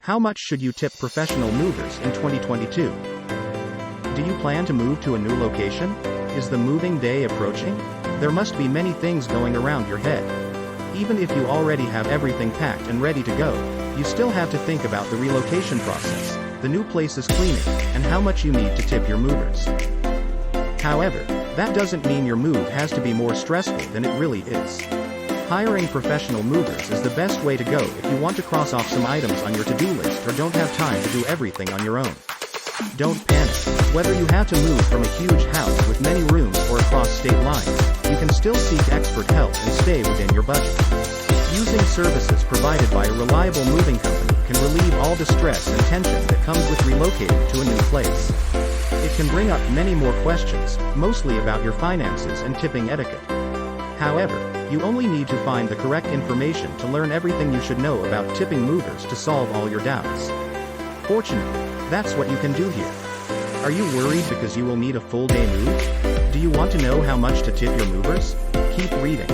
How much should you tip professional movers in 2022? Do you plan to move to a new location? Is the moving day approaching? There must be many things going around your head. Even if you already have everything packed and ready to go, you still have to think about the relocation process, the new place's cleaning, and how much you need to tip your movers. However, that doesn't mean your move has to be more stressful than it really is. Hiring professional movers is the best way to go if you want to cross off some items on your to-do list or don't have time to do everything on your own. Don't panic. Whether you have to move from a huge house with many rooms or across state lines, you can still seek expert help and stay within your budget. Using services provided by a reliable moving company can relieve all the stress and tension that comes with relocating to a new place. It can bring up many more questions, mostly about your finances and tipping etiquette. However, you only need to find the correct information to learn everything you should know about tipping movers to solve all your doubts. Fortunately, that's what you can do here. Are you worried because you will need a full-day move? Do you want to know how much to tip your movers? Keep reading.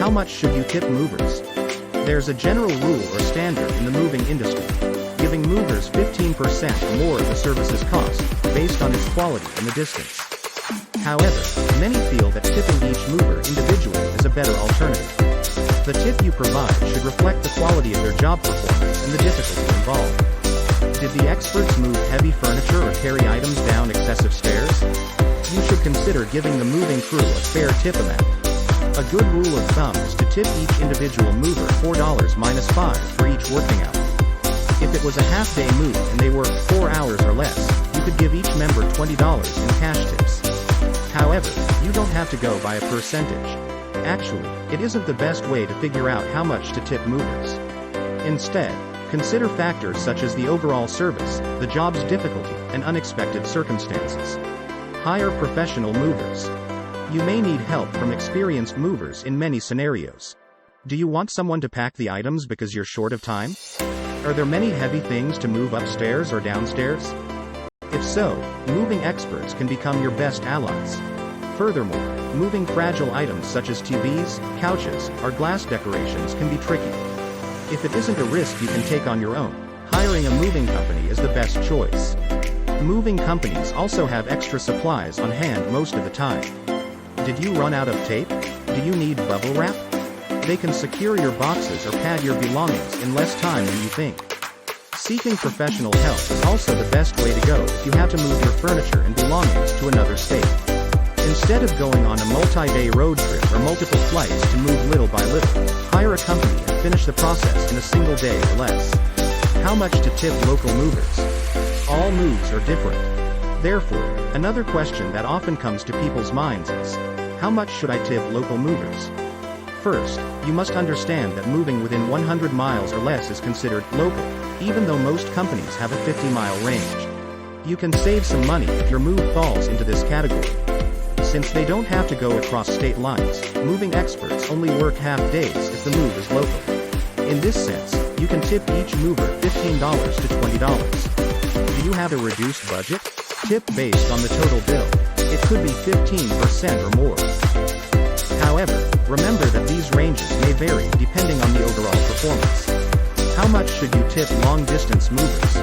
How much should you tip movers? There's a general rule or standard in the moving industry, giving movers 15% or more of the service's cost, based on its quality and the distance. However, many feel that tipping each mover individually is a better alternative. The tip you provide should reflect the quality of their job performance and the difficulty involved. Did the experts move heavy furniture or carry items down excessive stairs? You should consider giving the moving crew a fair tip amount. A good rule of thumb is to tip each individual mover $4 minus 5 for each working hour. If it was a half-day move and they worked 4 hours or less, you could give each member $20 in cash tips. However, you don't have to go by a percentage. Actually, it isn't the best way to figure out how much to tip movers. Instead, consider factors such as the overall service, the job's difficulty, and unexpected circumstances. Hire professional movers. You may need help from experienced movers in many scenarios. Do you want someone to pack the items because you're short of time? Are there many heavy things to move upstairs or downstairs? If so, moving experts can become your best allies. Furthermore, moving fragile items such as TVs, couches, or glass decorations can be tricky. If it isn't a risk you can take on your own, hiring a moving company is the best choice. Moving companies also have extra supplies on hand most of the time. Did you run out of tape? Do you need bubble wrap? They can secure your boxes or pad your belongings in less time than you think. Seeking professional help is also the best way to go if you have to move your furniture and belongings to another state. Instead of going on a multi-day road trip or multiple flights to move little by little, hire a company and finish the process in a single day or less. How much to tip local movers? All moves are different. Therefore, another question that often comes to people's minds is, how much should I tip local movers? First, you must understand that moving within 100 miles or less is considered local, even though most companies have a 50-mile range. You can save some money if your move falls into this category. Since they don't have to go across state lines, moving experts only work half days if the move is local. In this sense, you can tip each mover $15 to $20. Do you have a reduced budget? Tip based on the total bill. It could be 15% or more. However, remember that these ranges may vary depending on the overall performance. How much should you tip long-distance movers?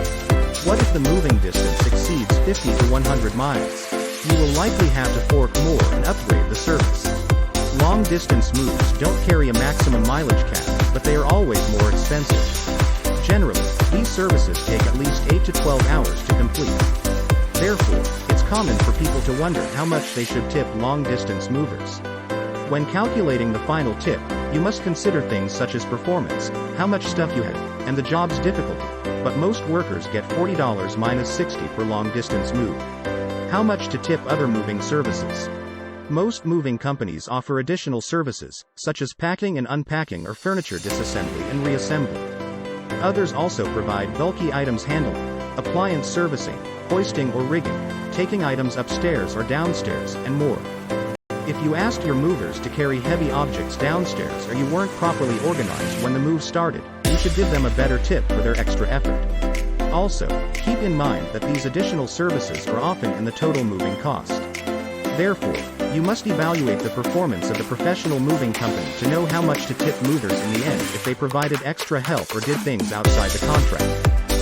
What if the moving distance exceeds 50 to 100 miles? You will likely have to fork more and upgrade the service. Long-distance moves don't carry a maximum mileage cap, but they are always more expensive. Generally, these services take at least 8 to 12 hours to complete. Therefore, it's common for people to wonder how much they should tip long-distance movers. When calculating the final tip, you must consider things such as performance, how much stuff you have, and the job's difficulty, but most workers get $40 minus 60 per long-distance move. How much to tip other moving services? Most moving companies offer additional services, such as packing and unpacking or furniture disassembly and reassembly. Others also provide bulky items handling, appliance servicing, hoisting or rigging, taking items upstairs or downstairs, and more. If you asked your movers to carry heavy objects downstairs or you weren't properly organized when the move started, you should give them a better tip for their extra effort. Also, keep in mind that these additional services are often in the total moving cost. Therefore, you must evaluate the performance of the professional moving company to know how much to tip movers in the end if they provided extra help or did things outside the contract.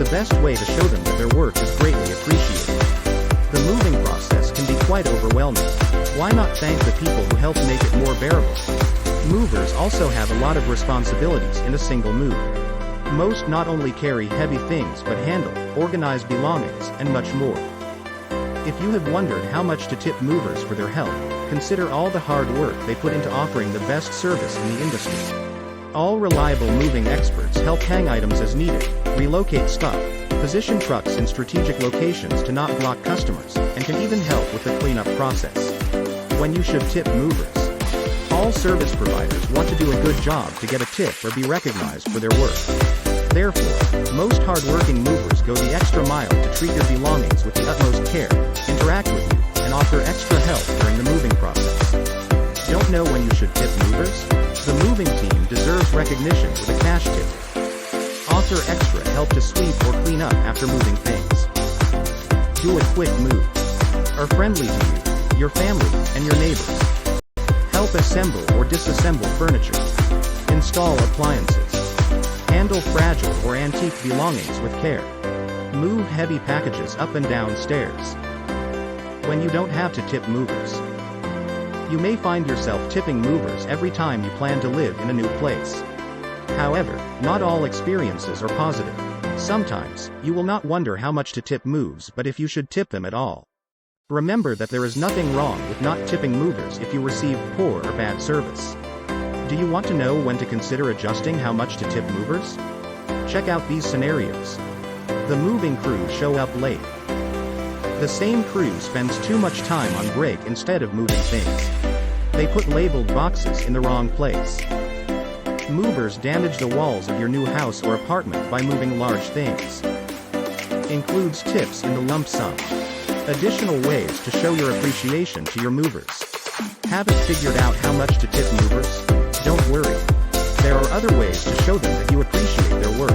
the best way to show them that their work is greatly appreciated. The moving process can be quite overwhelming. Why not thank the people who help make it more bearable? Movers also have a lot of responsibilities in a single move. Most not only carry heavy things but handle, organize belongings, and much more. If you have wondered how much to tip movers for their help, consider all the hard work they put into offering the best service in the industry. All reliable moving experts help hang items as needed, relocate stuff, position trucks in strategic locations to not block customers, and can even help with the cleanup process. When you should tip movers. All service providers want to do a good job to get a tip or be recognized for their work. Therefore, most hard-working movers go the extra mile to treat your belongings with the utmost care, interact with you, and offer extra help during the moving process. Don't know when you should tip movers? The moving team deserves recognition with a cash tip. Offer extra help to sweep or clean up after moving things. Do a quick move. Are friendly to you, your family, and your neighbors. Help assemble or disassemble furniture. Install appliances. Handle fragile or antique belongings with care. Move heavy packages up and down stairs. When you don't have to tip movers. You may find yourself tipping movers every time you plan to live in a new place. However, not all experiences are positive. Sometimes, you will not wonder how much to tip moves but if you should tip them at all. Remember that there is nothing wrong with not tipping movers if you receive poor or bad service. Do you want to know when to consider adjusting how much to tip movers? Check out these scenarios. The moving crew show up late. The same crew spends too much time on break instead of moving things. They put labeled boxes in the wrong place. Movers damage the walls of your new house or apartment by moving large things. Includes tips in the lump sum. Additional ways to show your appreciation to your movers. Haven't figured out how much to tip movers? Don't worry. There are other ways to show them that you appreciate their work.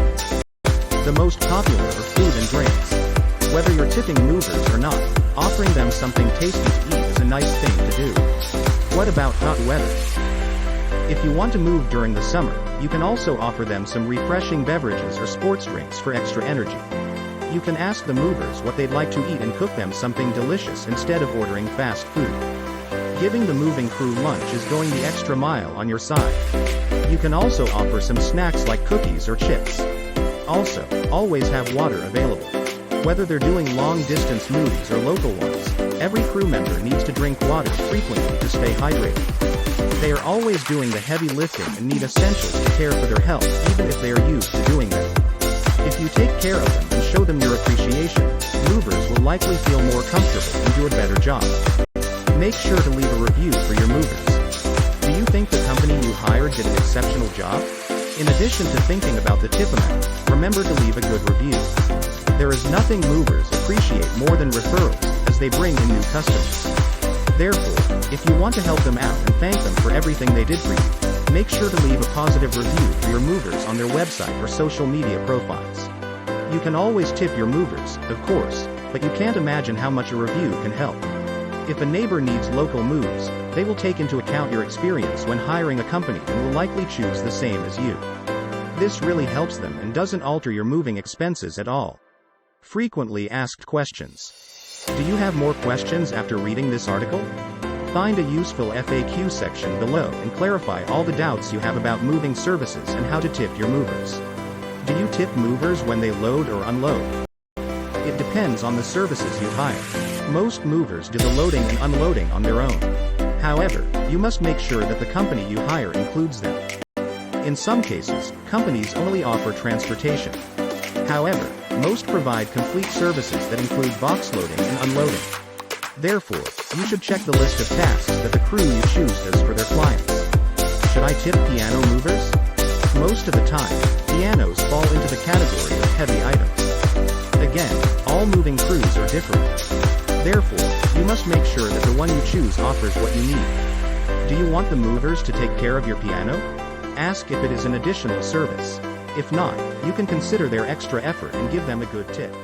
The most popular are food and drinks. Whether you're tipping movers or not, offering them something tasty to eat is a nice thing to do. What about hot weather? If you want to move during the summer, you can also offer them some refreshing beverages or sports drinks for extra energy. You can ask the movers what they'd like to eat and cook them something delicious instead of ordering fast food. Giving the moving crew lunch is going the extra mile on your side. You can also offer some snacks like cookies or chips. Also, always have water available. Whether they're doing long-distance moves or local ones, every crew member needs to drink water frequently to stay hydrated. They are always doing the heavy lifting and need essentials to care for their health even if they are used to doing them. If you take care of them and show them your appreciation, movers will likely feel more comfortable and do a better job. Make sure to leave a review for your movers. Do you think the company you hired did an exceptional job? In addition to thinking about the tip amount, remember to leave a good review. There is nothing movers appreciate more than referrals, as they bring in new customers. Therefore, if you want to help them out and thank them for everything they did for you, make sure to leave a positive review for your movers on their website or social media profiles. You can always tip your movers, of course, but you can't imagine how much a review can help. If a neighbor needs local moves, they will take into account your experience when hiring a company and will likely choose the same as you. This really helps them and doesn't alter your moving expenses at all. Frequently asked questions. Do you have more questions after reading this article? Find a useful FAQ section below and clarify all the doubts you have about moving services and how to tip your movers. Do you tip movers when they load or unload? It depends on the services you hire. Most movers do the loading and unloading on their own. However, you must make sure that the company you hire includes them. In some cases, companies only offer transportation. However, most provide complete services that include box loading and unloading. Therefore, you should check the list of tasks that the crew you choose does for their clients. Should I tip piano movers? Most of the time, pianos fall into the category of heavy items. Again, all moving crews are different. Therefore, you must make sure that the one you choose offers what you need. Do you want the movers to take care of your piano? Ask if it is an additional service. If not, you can consider their extra effort and give them a good tip.